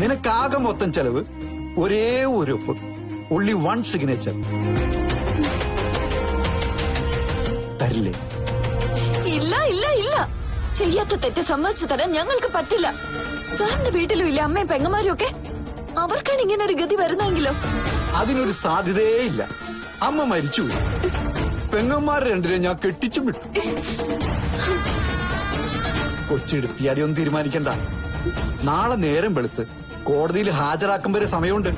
നിനക്കാകെ മൊത്തം ചെലവ് ഒരേ ഒരു ഒപ്പ്, only one signature. തരില്ലേ? ഇല്ല ഇല്ല ഇല്ല, ചെയ്യാത്ത തെറ്റ് സമ്മതിച്ചു തരാൻ ഞങ്ങൾക്ക് പറ്റില്ല. സാറിന്റെ വീട്ടിലും ഇല്ല അമ്മയും പെങ്ങന്മാരും ഒക്കെ, അവർക്കാണ് ഇങ്ങനെ ഒരു ഗതി വരുന്നെങ്കിലോ? അതിനൊരു സാധ്യതയേ ഇല്ല. അമ്മ മരിച്ചു, പെങ്ങന്മാർ രണ്ടിനെ ഞാൻ കെട്ടിച്ചും വിട്ടു. കൊച്ചെടുത്തിയാടിയൊന്നും തീരുമാനിക്കണ്ട. നാളെ നേരം വെളുത്ത് കോടതിയിൽ ഹാജരാക്കും വരെ സമയമുണ്ട്.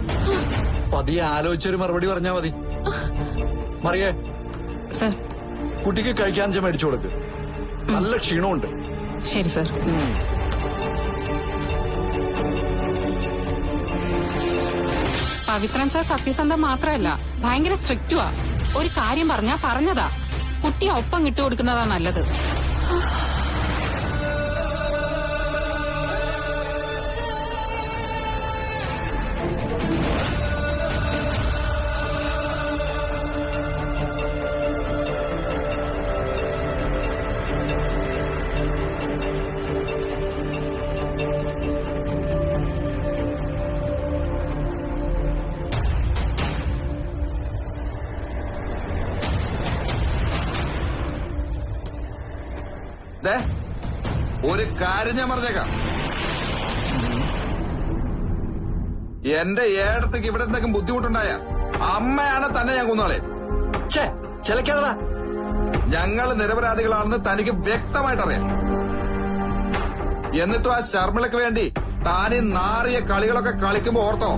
പതിയെ ആലോചിച്ചൊരു മറുപടി പറഞ്ഞാ മതി. മറിയേ, സർ, കുട്ടിക്ക് കഴിക്കാൻ മേടിച്ചു കൊടുക്ക്. നല്ല ക്ഷീണമുണ്ട്. ശരി സർ. പവിത്രൻ സാർ സത്യസന്ധം മാത്രമല്ല, ഭയങ്കര സ്ട്രിക്റ്റുവാ. ഒരു കാര്യം പറഞ്ഞാ പറഞ്ഞതാ. കുട്ടിയെ ഒപ്പം കിട്ടുകൊടുക്കുന്നതാ നല്ലത്. ഒരു കാര്യം ഞാൻ പറഞ്ഞേക്കാം, എന്റെ ഏടത്തേക്ക് ഇവിടെ എന്തെങ്കിലും ബുദ്ധിമുട്ടുണ്ടായ അമ്മയാണ് തന്നെ ഞാൻ കൊന്നാളെ. ചിലക്കാതാ, ഞങ്ങൾ നിരപരാധികളാണെന്ന് തനിക്ക് വ്യക്തമായിട്ടറിയാം. എന്നിട്ടും ആ ശർമ്മിളക്ക് വേണ്ടി താനീ നാറിയ കളികളൊക്കെ കളിക്കുമ്പോ ഓർത്തോ,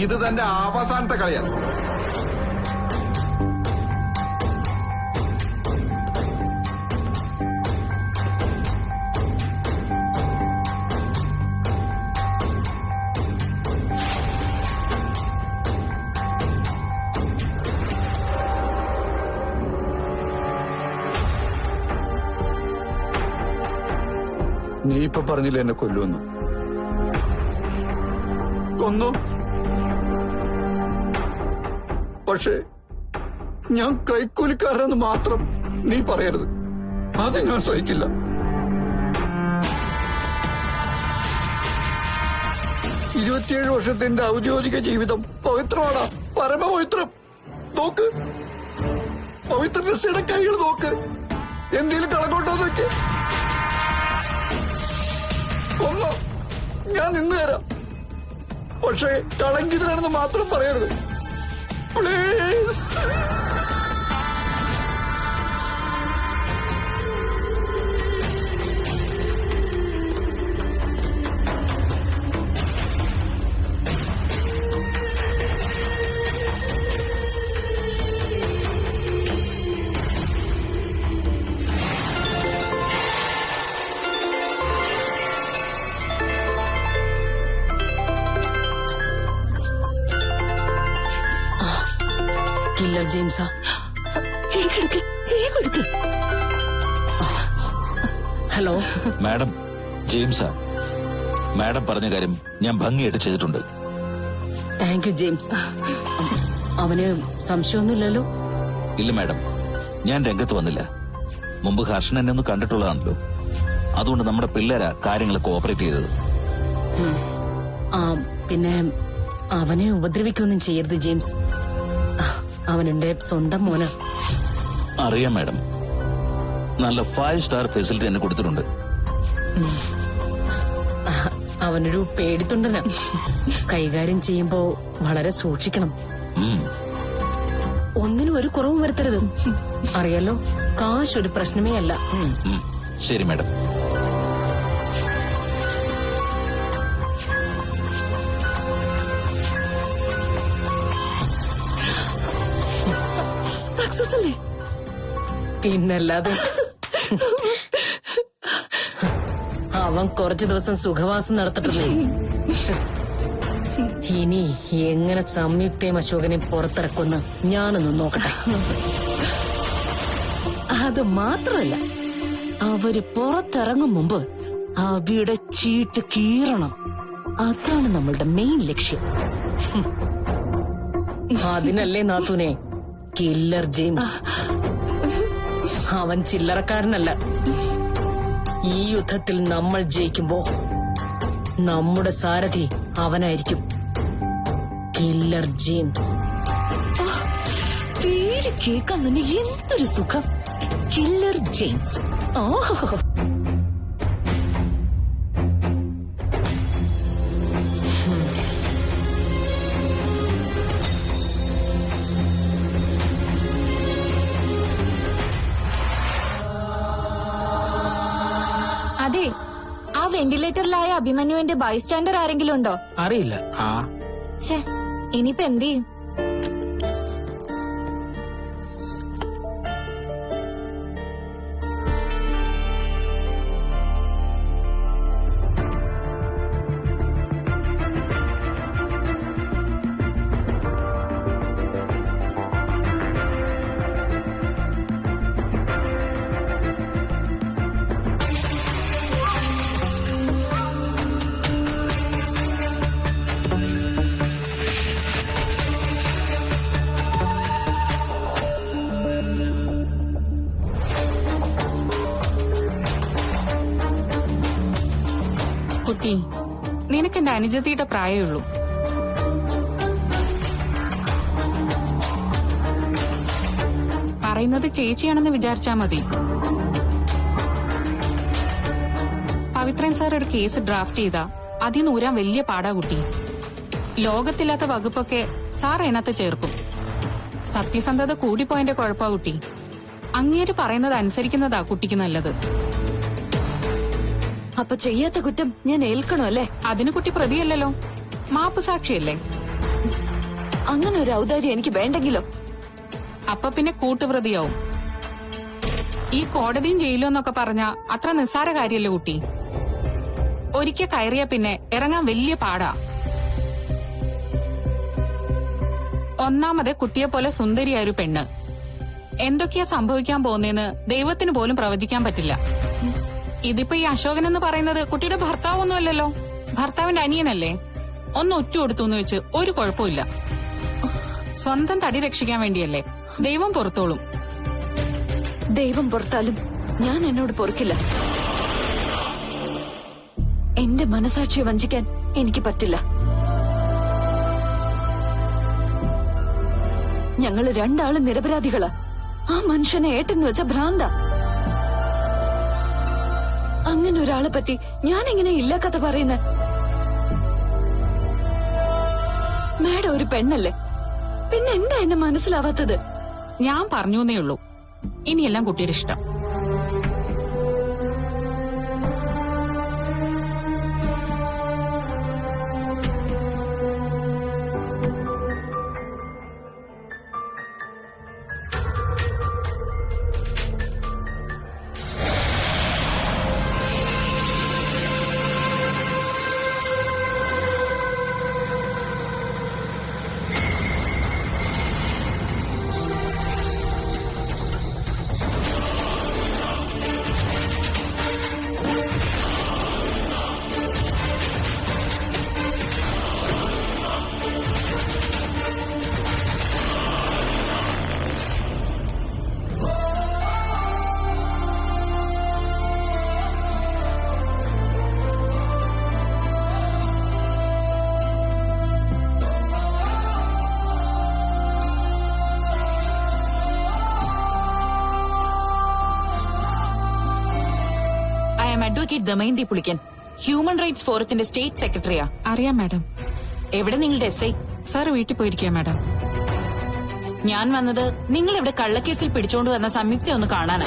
ഇത് തന്റെ അവസാനത്തെ കളിയാണ്. നീ ഇപ്പൊ പറഞ്ഞില്ല എന്നെ കൊല്ലുമെന്ന്. കൊന്നു. പക്ഷേ ഞാൻ കൈക്കൂലിക്കാരനെന്ന് മാത്രം നീ പറയരുത്. അത് ഞാൻ സഹിക്കില്ല. ഇരുപത്തിയേഴ് വർഷത്തിന്റെ ഔദ്യോഗിക ജീവിതം പവിത്രമാടാ, പരമപവിത്രം. നോക്ക്, പവിത്ര രസയുടെ കൈകൾ നോക്ക്, എന്തെങ്കിലും കളങ്കോട്ടോ നോക്ക്. ഒന്നോ ഞാൻ നിന്ന് തരാം, പക്ഷേ കളങ്കിതരാണെന്ന് മാത്രം പറയരുത് പ്ലീസ്. കില്ലർ ജെയിംസാ? ഹലോ മാഡം, ജെയിംസാ. മാഡം പറഞ്ഞ കാര്യം ഞാൻ ഭംഗിയായിട്ട് ചെയ്തിട്ടുണ്ട്. Thank you James. അവന് സംശയമൊന്നുമില്ലല്ലോ? ഇല്ല മാഡം, ഞാൻ രംഗത്ത് വന്നില്ല. മുമ്പ് ഹർഷൻ എന്നെ ഒന്ന് കണ്ടിട്ടുള്ളതാണല്ലോ. അതുകൊണ്ട് നമ്മുടെ പിള്ളേരാ കാര്യങ്ങൾ കോഓപ്പറേറ്റ് ചെയ്തത്. പിന്നെ അവനെ ഉപദ്രവിക്കൊന്നും ചെയ്യരുത് ജെയിംസ്. അവനെന്റെ സ്വന്തം മോന. അറിയാം മാഡം, നല്ല 5 സ്റ്റാർ ഫെസിലിറ്റി എന്നെ കൊടുത്തിട്ടുണ്ട്. അവനൊരു പേടിത്തൊണ്ടന. കൈകാര്യം ചെയ്യുമ്പോ വളരെ സൂക്ഷിക്കണം. ഒന്നിനും ഒരു കുറവും വരുത്തരുത്. അറിയാലോ, കാശ് ഒരു പ്രശ്നമേ അല്ല. ശരി മാഡം. സക്സസ് അല്ലേ? പിന്നല്ലാതെ. അവൻ കുറച്ചു ദിവസം സുഖവാസം നടത്തിട്ടില്ലേ? ഇനി എങ്ങനെ സംയുക്തയും അശോകനെ പുറത്തിറക്കുമെന്ന് ഞാനൊന്ന് നോക്കട്ടെ. അത് മാത്രമല്ല, അവര് പുറത്തിറങ്ങും മുമ്പ് അവിടെ ചീട്ട് കീറണം. അതാണ് നമ്മളുടെ മെയിൻ ലക്ഷ്യം. അതിനല്ലേ നാത്തൂനെ കില്ലർ ജെയിംസ്. അവൻ ചില്ലറക്കാരനല്ല. ഈ യുദ്ധത്തിൽ നമ്മൾ ജയിക്കുമ്പോ നമ്മുടെ സാരഥി അവനായിരിക്കും, കില്ലർ ജെയിംസ്. പേര് കേൾക്കാൻ തന്നെ എന്തൊരു സുഖം, കില്ലർ ജെയിംസ്. അതെ, ആ വെന്റിലേറ്ററിലായ അഭിമന്യുവിന്റെ ബൈസ്റ്റാൻഡർ ആരെങ്കിലും ഉണ്ടോ? അറിയില്ല. ഛേ, ഇനിയിപ്പോ എന്ത് ചെയ്യും? കുട്ടി, നിനക്ക് എന്റെ അനുജത്തിയുടെ പ്രായമുള്ളൂ. പറയുന്നത് ചേച്ചിയാണെന്ന് വിചാരിച്ചാ മതി. പവിത്രൻ സാർ ഒരു കേസ് ഡ്രാഫ്റ്റ് ചെയ്താ അതിൽ ഊരാൻ വലിയ പാടാ കുട്ടി. ലോകത്തില്ലാത്ത വകുപ്പൊക്കെ സാർ അതിനകത്ത് ചേർക്കും. സത്യസന്ധത കൂടിപ്പോയതിന്റെ കുഴപ്പാ കുട്ടി. അങ്ങേര് പറയുന്നത് അനുസരിക്കുന്നതാ കുട്ടിക്ക് നല്ലത്. അപ്പൊ ചെയ്യാത്ത കുറ്റം ഞാൻ ഏൽക്കണോ അല്ലേ? അതിന് കുട്ടി പ്രതിയല്ലല്ലോ, മാപ്പ് സാക്ഷിയല്ലേ. അങ്ങനെ ഒരു ഔദാര്യം എനിക്ക് വേണ്ടെങ്കിലോ? അപ്പൊ പിന്നെ കൂട്ടുപ്രതിയാവും. ഈ കോടതിയും ജയിലും എന്നൊക്കെ പറഞ്ഞ അത്ര നിസ്സാര കാര്യല്ലേ കുട്ടി. ഒരിക്കൽ കയറിയ പിന്നെ ഇറങ്ങാൻ വലിയ പാടാ. ഒന്നാമത് കുട്ടിയെ പോലെ സുന്ദരിയായ ഒരു പെണ്ണ്. എന്തൊക്കെയാ സംഭവിക്കാൻ പോകുന്നതെന്ന് ദൈവത്തിന് പോലും പ്രവചിക്കാൻ പറ്റില്ല. ഇതിപ്പോ ഈ അശോകൻ എന്ന് പറയുന്നത് കുട്ടിയുടെ ഭർത്താവൊന്നുമല്ലല്ലോ, ഭർത്താവിന്റെ അനിയനല്ലേ. ഒന്ന് ഒറ്റ കൊടുത്തു എന്ന് വെച്ച് ഒരു കുഴപ്പമില്ല. സ്വന്തം തടി രക്ഷിക്കാൻ വേണ്ടിയല്ലേ. ദൈവം പുറത്തോളും. ദൈവം പുറത്താലും ഞാൻ എന്നോട് പൊറുക്കില്ല. എന്റെ മനസാക്ഷിയെ വഞ്ചിക്കാൻ എനിക്ക് പറ്റില്ല. ഞങ്ങള് രണ്ടാളും നിരപരാധികളാ. ആ മനുഷ്യനെ ഏട്ടെന്ന് വെച്ച ഭ്രാന്ത. അങ്ങനെ ഒരാളെ പറ്റി ഞാൻ എങ്ങനെ ഇല്ല കഥ പറയുന്നത്? മാഡം ഒരു പെണ്ണല്ലേ, പിന്നെ എന്താ എന്നെ മനസ്സിലാവാത്തത്? ഞാൻ പറഞ്ഞേ ഉള്ളൂ, ഇനിയെല്ലാം കുട്ടിയുടെ ഇഷ്ടം. Advocate Damayanti Pulikkan, human rights ഫോറത്തിന്റെ സ്റ്റേറ്റ് സെക്രട്ടറിയാ. അറിയാം മാഡം. എവിടെ നിങ്ങളുടെ SI? സാർ വീട്ടിൽ പോയിരിക്കുക മാഡം. ഞാൻ വന്നത് നിങ്ങൾ ഇവിടെ കള്ളക്കേസിൽ പിടിച്ചോണ്ട് വന്ന സംയുക്ത ഒന്ന് കാണാനാ.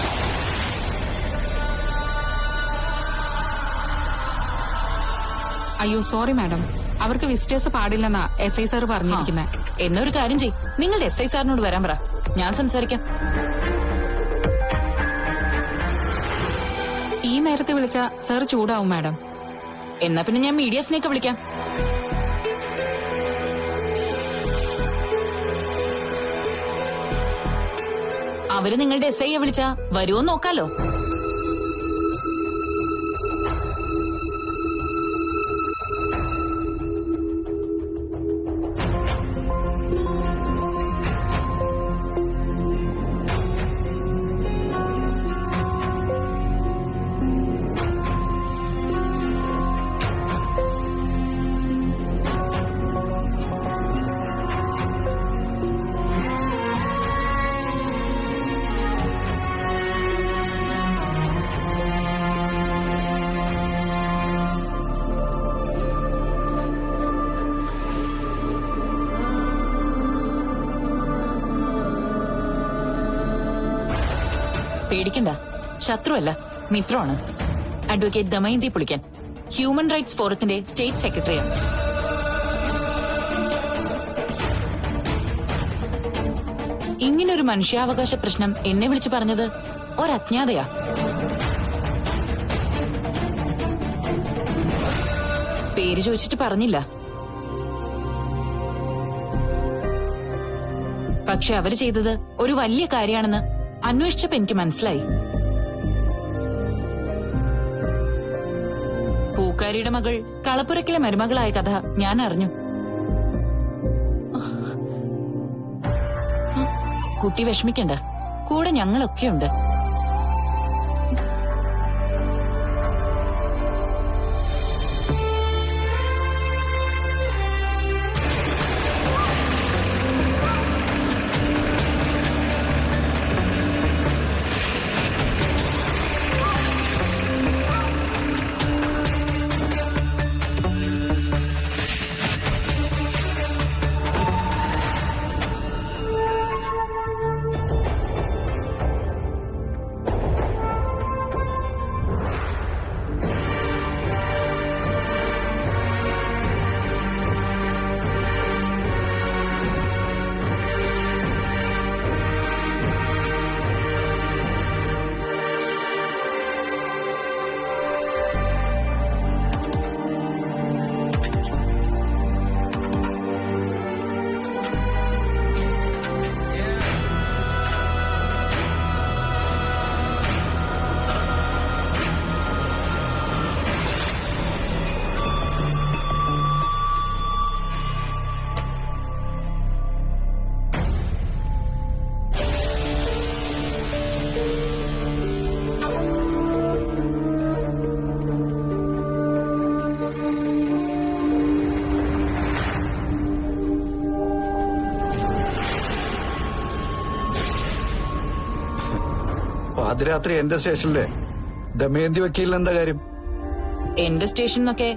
അയ്യോ സോറി മാഡം, അവർക്ക് വിസിറ്റേഴ്സ് പാടില്ലെന്നാ SI സാർ പറഞ്ഞിരിക്കുന്നത്. എന്നൊരു കാര്യം ചെയ്, നിങ്ങളുടെ SI സാറിനോട് വരാൻ പറ, ഞാൻ സംസാരിക്കാം. ഈ നേരത്തെ വിളിച്ച സാർ ചൂടാവും മാഡം. എന്നാ പിന്നെ ഞാൻ മീഡിയസിനെയൊക്കെ വിളിക്കാം. അവര് നിങ്ങളുടെ SIയെ വിളിച്ചാ വരുമോ നോക്കാലോ. പേടിക്കണ്ട, ശത്രുവല്ല, മിത്രമാണ്. Advocate Damayanti Pulikkan, human rights ഫോറത്തിന്റെ സ്റ്റേറ്റ് സെക്രട്ടറിയാണ്. ഇങ്ങനൊരു മനുഷ്യാവകാശ പ്രശ്നം എന്നെ വിളിച്ചു പറഞ്ഞത് ഒരജ്ഞാതയാ. പേര് ചോദിച്ചിട്ട് പറഞ്ഞില്ല. പക്ഷെ അവര് ചെയ്തത് ഒരു വലിയ കാര്യമാണെന്ന് അന്വേഷിച്ചപ്പോ എനിക്ക് മനസ്സിലായി. പൂക്കാരിയുടെ മകൾ കളപ്പുരക്കിലെ മരുമകളായ കഥ ഞാൻ അറിഞ്ഞു. കുട്ടി വിഷമിക്കണ്ട, കൂടെ ഞങ്ങളൊക്കെയുണ്ട്. പാതിരാത്രി എന്റെ സ്റ്റേഷനിലെ ദമയന്തി വക്കീലിന് എന്താ കാര്യം? എന്റെ സ്റ്റേഷനിലൊക്കെ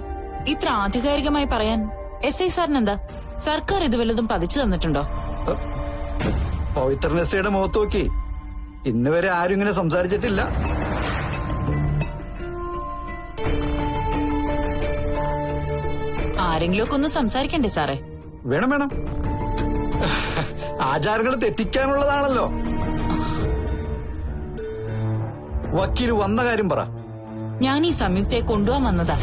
ഇത്ര ആധികാരികമായി പറയാൻ SI സാറിനെന്താ? സർക്കാർ ഇത് വല്ലതും പതിച്ചു തന്നിട്ടുണ്ടോ? പവിത്രനസയുടെ മുഖത്ത് നോക്കി ഇന്ന് വരെ ആരും ഇങ്ങനെ സംസാരിച്ചിട്ടില്ല. ആരെങ്കിലും ഒക്കെ ഒന്ന് സംസാരിക്കണ്ടേ സാറേ? വേണം വേണം, ആചാരങ്ങൾ തെറ്റിക്കാനുള്ളതാണല്ലോ. വക്കീല് വന്ന കാര്യം പറ. ഞാൻ ഈ സംയുക്തയെ കൊണ്ടുപോകാൻ വന്നതാ.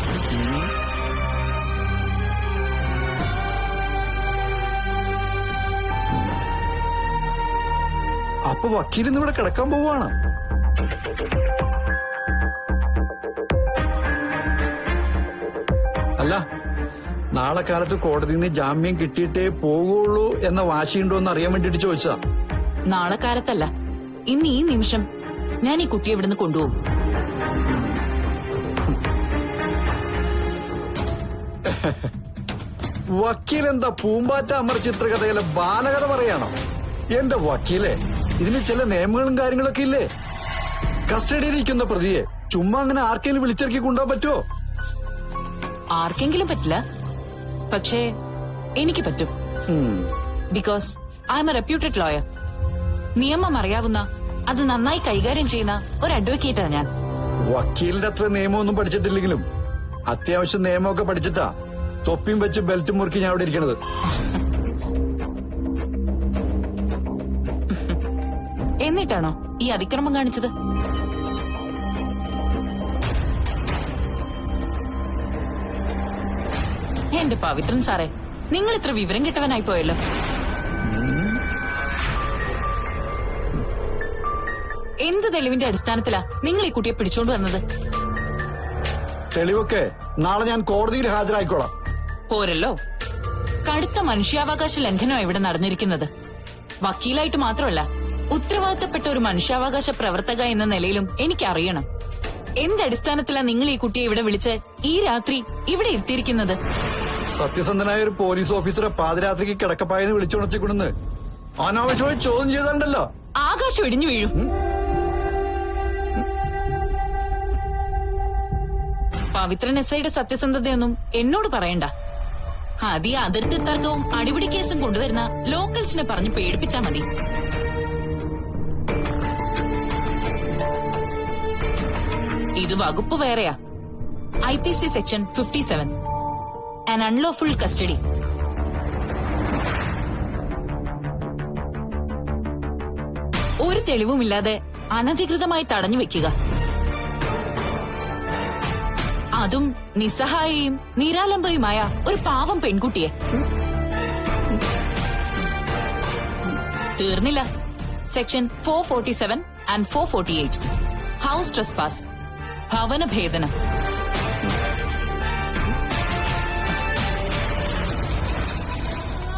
അപ്പൊ വക്കീലിന്ന് ഇവിടെ കിടക്കാൻ പോവാണ്. അല്ല, നാളെ കാലത്ത് കോടതിയിൽ നിന്ന് ജാമ്യം കിട്ടിയിട്ടേ പോകുള്ളൂ എന്ന വാശിയുണ്ടോ എന്ന് അറിയാൻ വേണ്ടിട്ട് ചോദിച്ചതാ. നാളെ കാലത്തല്ല, ഇന്ന് ഈ നിമിഷം ഞാൻ ഈ കുട്ടിയെ ഇവിടുന്ന് കൊണ്ടുപോകും. വക്കീൽ എന്താ പൂമ്പാറ്റ അമർ ചിത്രകഥയിലെ ബാലകഥ പറയാണോ? എന്റെ വക്കീലെ, ഇതിന് ചില നിയമങ്ങളും കാര്യങ്ങളൊക്കെ ഇല്ലേ? കസ്റ്റഡിയിലിരിക്കുന്ന പ്രതിയെ ചുമ്മാ അങ്ങനെ ആർക്കെങ്കിലും വിളിച്ചിറക്കി കൊണ്ടുപോകാൻ പറ്റുമോ? ആർക്കെങ്കിലും പറ്റില്ല, പക്ഷേ എനിക്ക് പറ്റും. Because I M A reputed lawyer. നിയമം അറിയാവുന്ന, അത് നന്നായി കൈകാര്യം ചെയ്യുന്ന ഒരു അഡ്വക്കേറ്റാ ഞാൻ. വക്കീലിന്റെ അത്ര നിയമമൊന്നും പഠിച്ചിട്ടില്ലെങ്കിലും അത്യാവശ്യം നിയമമൊക്കെ പഠിച്ചിട്ടാ തൊപ്പിയും വെച്ച് ബെൽറ്റും മുറുക്കി ഞാൻ അവിടെ ഇരിക്കണത്. എന്നിട്ടാണോ ഈ അതിക്രമം കാണിച്ചത്? എന്റെ പവിത്രൻ സാറേ, നിങ്ങൾ ഇത്ര വിവരം കിട്ടവനായി പോയല്ലോ. എന്ത് തെളിവിന്റെ അടിസ്ഥാനത്തിലാ നിങ്ങൾ ഈ കുട്ടിയെ പിടിച്ചോണ്ട് വന്നത്? തെളിവൊക്കെ നാളെ ഞാൻ കോടതിയിൽ ഹാജരായിക്കോളാം. പോരല്ലോ, കടുത്ത മനുഷ്യാവകാശ ലംഘനമാണ് ഇവിടെ നടന്നിരിക്കുന്നത്. വക്കീലായിട്ട് മാത്രമല്ല, ഉത്തരവാദിത്തപ്പെട്ട ഒരു മനുഷ്യാവകാശ പ്രവർത്തക എന്ന നിലയിലും എനിക്കറിയണം, എന്തടിസ്ഥാനത്തിലാ നിങ്ങൾ ഈ കുട്ടിയെ ഇവിടെ വിളിച്ച് ഈ രാത്രി ഇവിടെ എത്തിയിരിക്കുന്നത്? സത്യസന്ധനായ ഒരു പോലീസ് ഓഫീസറെ പാതിരാത്രിക്ക് കിടക്കപ്പായെന്ന് വിളിച്ചുണർത്തിക്കൊണ്ടെന്ന് അനാവശ്യമായി ചോദ്യം ചെയ്താലുണ്ടല്ലോ, ആകാശം ഇടിഞ്ഞു വീഴും. പവിത്രൻ SIയുടെ സത്യസന്ധതയൊന്നും എന്നോട് പറയണ്ട. ഈ അതിർത്തി തർക്കവും അടിപിടി കേസും കൊണ്ടുവരുന്ന ലോക്കൽസിനെ പറഞ്ഞ് പേടിപ്പിച്ചാ മതി. ഇത് വകുപ്പ് വേറെയാ. IPC section 57 an unlawful custody. ഒരു തെളിവുമില്ലാതെ അനധികൃതമായി തടഞ്ഞു വെക്കുക, അതും നിസ്സഹായയും നിരാലംബയുമായ ഒരു പാവം പെൺകുട്ടിയെ. തീർന്നില്ല. സെക്ഷൻ 447 ആൻഡ് 448 ഹൌസ് ട്രസ്പാസ്, ഭവനഭേദനം.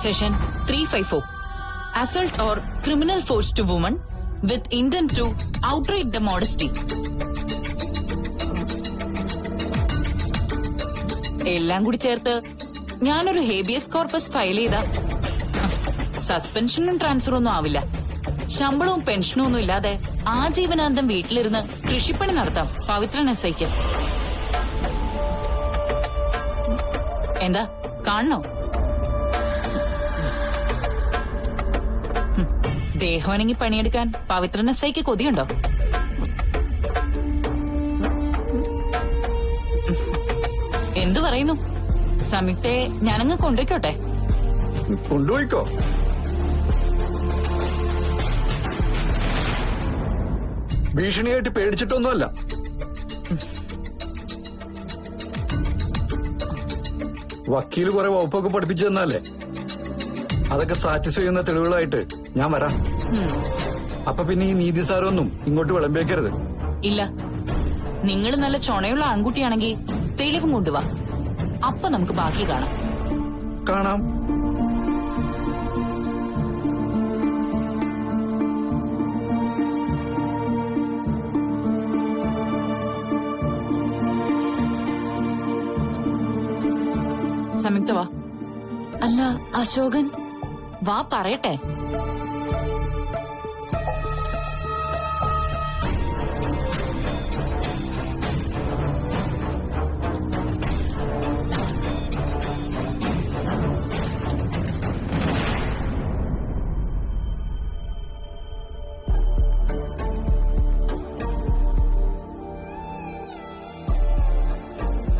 Section 354 assault or criminal force to woman with intent to outrage the modesty. എല്ലാം കൂടി ചേർത്ത് ഞാനൊരു ഹേബിയസ് കോർപ്പസ് ഫയൽ ചെയ്ത സസ്പെൻഷനും ട്രാൻസ്ഫറും ഒന്നും ആവില്ല. ശമ്പളവും പെൻഷനും ഒന്നും ഇല്ലാതെ ആജീവനാന്തം വീട്ടിലിരുന്ന് കൃഷിപ്പണി നടത്താം പവിത്രൻ SIക്ക്. എന്താ കാണണോ? ദേഹവനങ്ങി പണിയെടുക്കാൻ പവിത്രൻ SIക്ക് കൊതിയുണ്ടോ? എന്തു പറയുന്നു? സംയുക്തയെ ഞാനങ്ങ് കൊണ്ടുവയ്ക്കോട്ടെ? കൊണ്ടുപോയിക്കോ. ഭീഷണിയായിട്ട് പേടിച്ചിട്ടൊന്നുമല്ല. വക്കീല് കുറെ വകുപ്പൊക്കെ പഠിപ്പിച്ചു തന്നാലേ അതൊക്കെ സാറ്റിസ്ഫൈ ചെയ്യുന്ന തെളിവുകളായിട്ട് ഞാൻ വരാം. അപ്പൊ പിന്നെ ഈ നീതി സാരമൊന്നും ഇങ്ങോട്ട് വിളമ്പേക്കരുത്. ഇല്ല, നിങ്ങൾ നല്ല ചൊണയുള്ള ആൺകുട്ടിയാണെങ്കിൽ തെളിവും കൊണ്ടുവാ. അപ്പൊ നമുക്ക് ബാക്കി കാണാം. കാണാം. സംയുക്ത വാ. അല്ല അശോകൻ വാ പറയട്ടെ.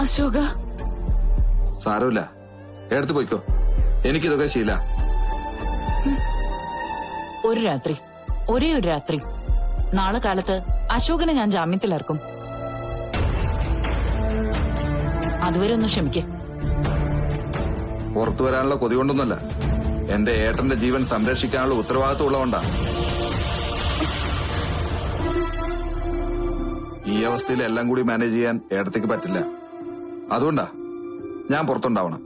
അശോക സാരമില്ല, എടുത്തു പോയിക്കോ. എനിക്കിതൊക്കെ ശീല. ഒരു രാത്രി, ഒരേ ഒരു രാത്രി. നാളെ കാലത്ത് അശോകനെ ഞാൻ ജാമ്യത്തിലിറക്കും. അതുവരെ ഒന്ന് ക്ഷമിക്കേ. പുറത്തു വരാനുള്ള കൊതി കൊണ്ടൊന്നുമല്ല, എന്റെ ഏട്ടന്റെ ജീവൻ സംരക്ഷിക്കാനുള്ള ഉത്തരവാദിത്വം ഉള്ളതുകൊണ്ടാ. ഈ അവസ്ഥയിൽ എല്ലാം കൂടി മാനേജ് ചെയ്യാൻ ഏട്ടത്തേക്ക് പറ്റില്ല. അതുകൊണ്ടാ ഞാൻ പുറത്തുണ്ടാവണം.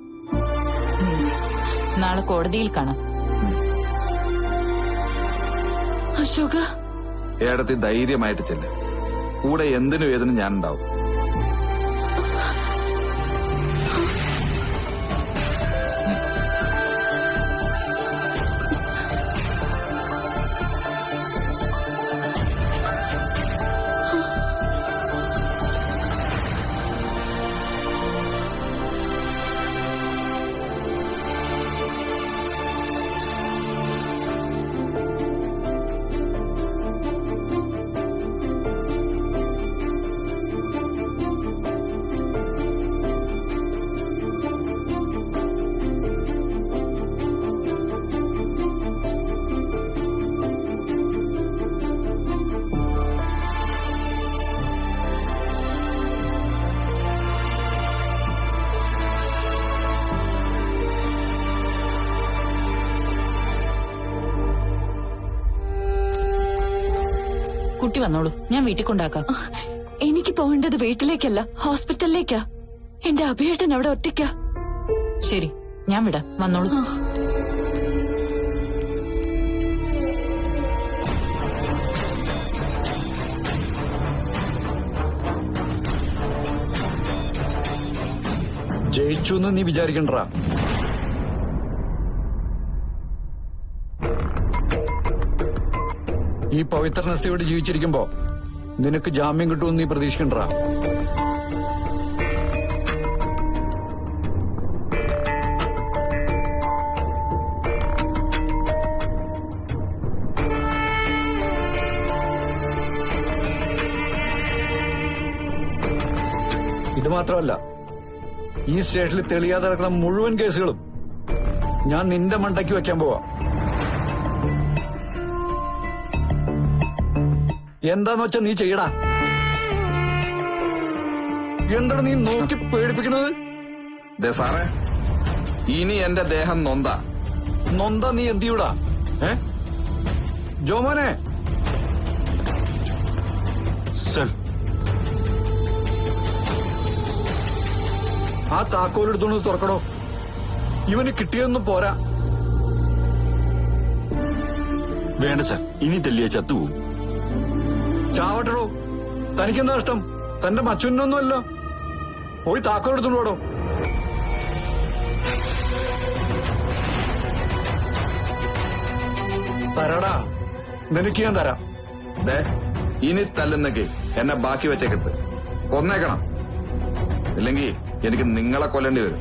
നാളെ കോടതിയിൽ കാണാം. അശോക ഏടത്തി ധൈര്യമായിട്ട് ചെല്ല്. കൂടെ എന്തിനും ഏതിനും ഞാനുണ്ടാവും. കുട്ടി വന്നോളൂ, ഞാൻ വീട്ടിൽ കൊണ്ടാക്കാം. എനിക്ക് പോകേണ്ടത് വീട്ടിലേക്കല്ല, ഹോസ്പിറ്റലിലേക്കാ. എന്റെ അഭിയേട്ടൻ അവിടെ ഒറ്റയ്ക്കാ. ശരി, ഞാൻ വിടാം. വന്നോളൂ. ജയിച്ചു എന്ന് നീ വിചാരിക്കണ്ടാ. ഈ പവിത്ര നസയോട് ജീവിച്ചിരിക്കുമ്പോ നിനക്ക് ജാമ്യം കിട്ടുമെന്ന് നീ പ്രതീക്ഷിക്കണ്ടാ. ഇത് മാത്രമല്ല, ഈ സ്റ്റേഷനിൽ തെളിയാതെ നടക്കുന്ന മുഴുവൻ കേസുകളും ഞാൻ നിന്റെ മണ്ടയ്ക്ക് വെക്കാൻ പോവാ. എന്താന്ന് വെച്ചാ നീ ചെയ്യടാ. എന്താണ് നീ നോക്കി പേടിപ്പിക്കണത്? ദേ സാറേ, ഇനി എന്റെ ദേഹം നൊന്ത നീ എന്ത് ചെയ്യൂടാ? ജോമോനെ, സർ, ആ താക്കോലെടുത്തോണ്ട് തുറക്കടോ. ഇവന് കിട്ടിയൊന്നും പോരാ. വേണ്ട സർ, ഇനി തല്ലിയ ചത്തുപോകും. ചാവട്ടടോ. തനിക്കെന്താ ഇഷ്ടം? തന്റെ മച്ചുന്നൊന്നുമല്ലോ. പോയി താക്കോലെടുത്തോണ്ട് പോടോ. തരാടാ, നിനക്ക് ഞാൻ തരാം. ദേ, ഇനി തല്ലുന്നെങ്കിൽ എന്നെ ബാക്കി വെച്ചേക്കരുത്. കൊന്നേക്കണം. ഇല്ലെങ്കിൽ എനിക്ക് നിങ്ങളെ കൊല്ലേണ്ടി വരും.